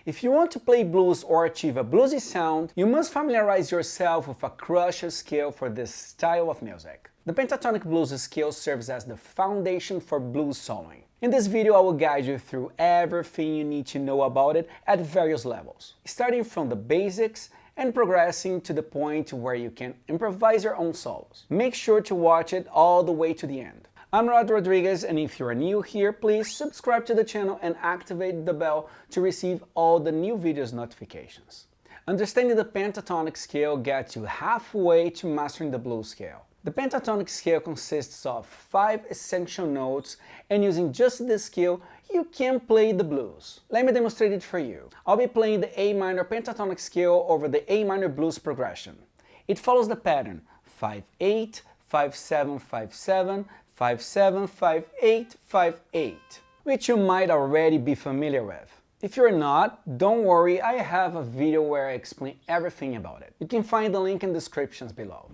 If you want to play blues or achieve a bluesy sound, you must familiarize yourself with a crusher scale for this style of music. The pentatonic blues scale serves as the foundation for blues soloing. In this video I will guide you through everything you need to know about it at various levels, starting from the basics and progressing to the point where you can improvise your own solos. Make sure to watch it all the way to the end. I'm Rod Rodriguez, and if you are new here, please subscribe to the channel and activate the bell to receive all the new videos notifications. Understanding the pentatonic scale gets you halfway to mastering the blues scale. The pentatonic scale consists of 5 essential notes, and using just this scale, you can play the blues. Let me demonstrate it for you. I'll be playing the A minor pentatonic scale over the A minor blues progression. It follows the pattern 5-8, 5-7, 5-7, 5-7, 5-8, 5-8, which you might already be familiar with. If you're not, don't worry, I have a video where I explain everything about it. You can find the link in the descriptions below.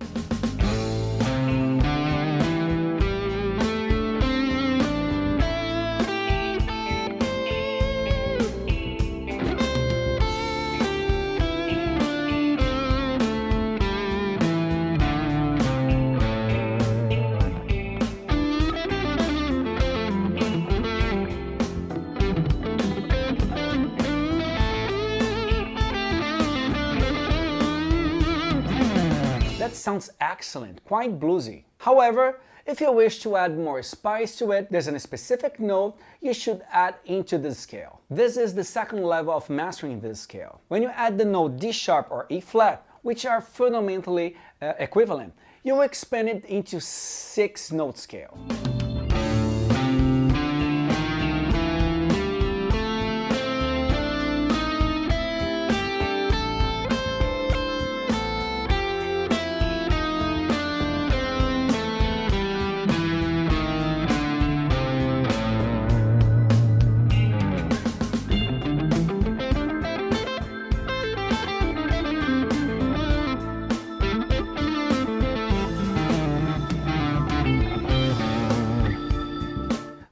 That sounds excellent, quite bluesy. However, if you wish to add more spice to it, there's a specific note you should add into this scale. This is the second level of mastering this scale. When you add the note D sharp or E flat, which are fundamentally equivalent, you will expand it into 6-note scale.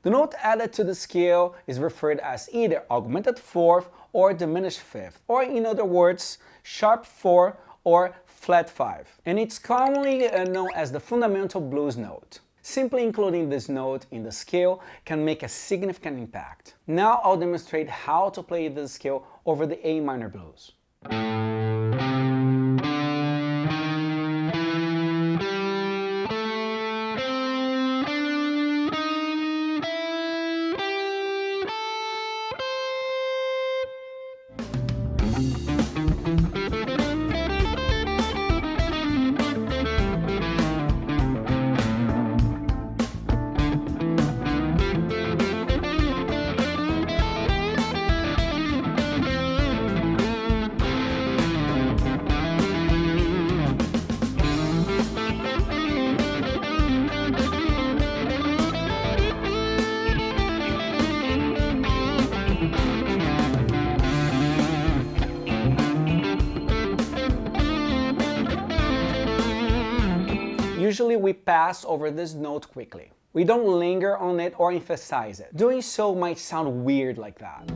The note added to the scale is referred as either augmented fourth or diminished fifth, or in other words, sharp 4 or flat 5. And it's commonly known as the fundamental blues note. Simply including this note in the scale can make a significant impact. Now I'll demonstrate how to play this scale over the A minor blues. Usually we pass over this note quickly. We don't linger on it or emphasize it. Doing so might sound weird like that.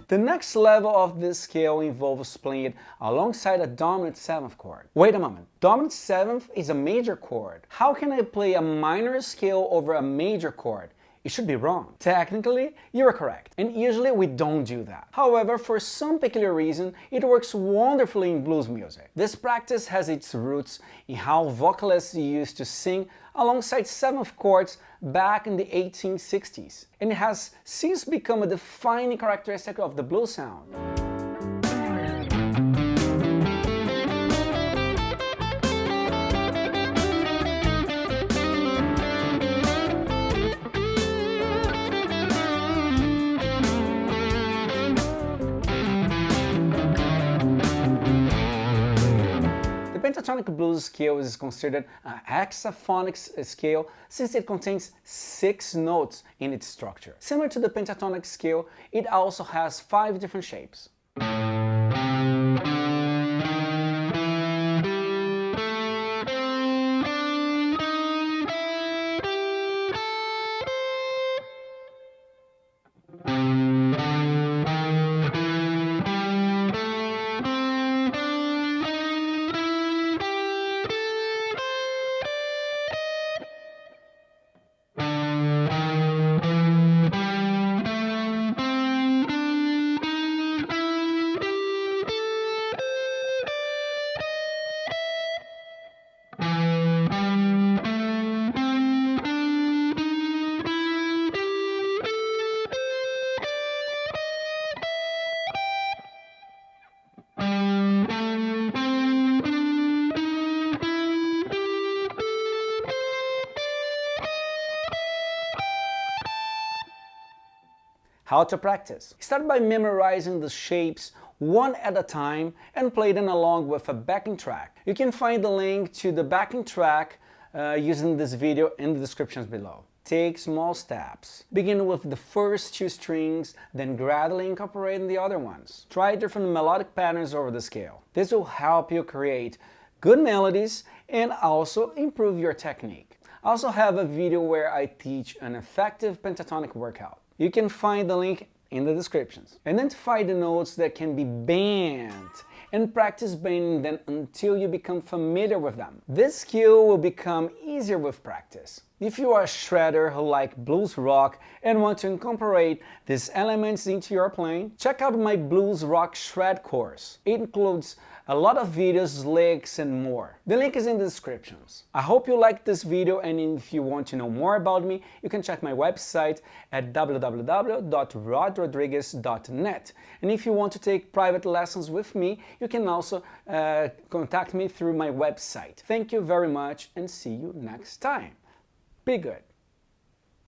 The next level of this scale involves playing it alongside a dominant 7th chord. Wait a moment, dominant 7th is a major chord. How can I play a minor scale over a major chord? It should be wrong. Technically, you are correct, and usually we don't do that. However, for some peculiar reason, it works wonderfully in blues music. This practice has its roots in how vocalists used to sing alongside 7th chords back in the 1860s, and it has since become a defining characteristic of the blues sound. pentatonic blues scale is considered a hexaphonic scale since it contains 6 notes in its structure. Similar to the pentatonic scale, it also has 5 different shapes. How to practice. Start by memorizing the shapes one at a time and play them along with a backing track. You can find the link to the backing track using this video in the descriptions below. Take small steps. Begin with the first 2 strings, then gradually incorporate the other ones. Try different melodic patterns over the scale. This will help you create good melodies and also improve your technique. I also have a video where I teach an effective pentatonic workout. You can find the link in the descriptions. Identify the notes that can be bent and practice bending them until you become familiar with them. This skill will become easier with practice. If you are a shredder who likes blues rock and want to incorporate these elements into your playing, check out my blues rock shred course. It includes a lot of videos, licks, and more. The link is in the descriptions. I hope you liked this video, and if you want to know more about me, you can check my website at www.rodrodriguez.net. And if you want to take private lessons with me, you can also contact me through my website. Thank you very much and see you next time. Be good.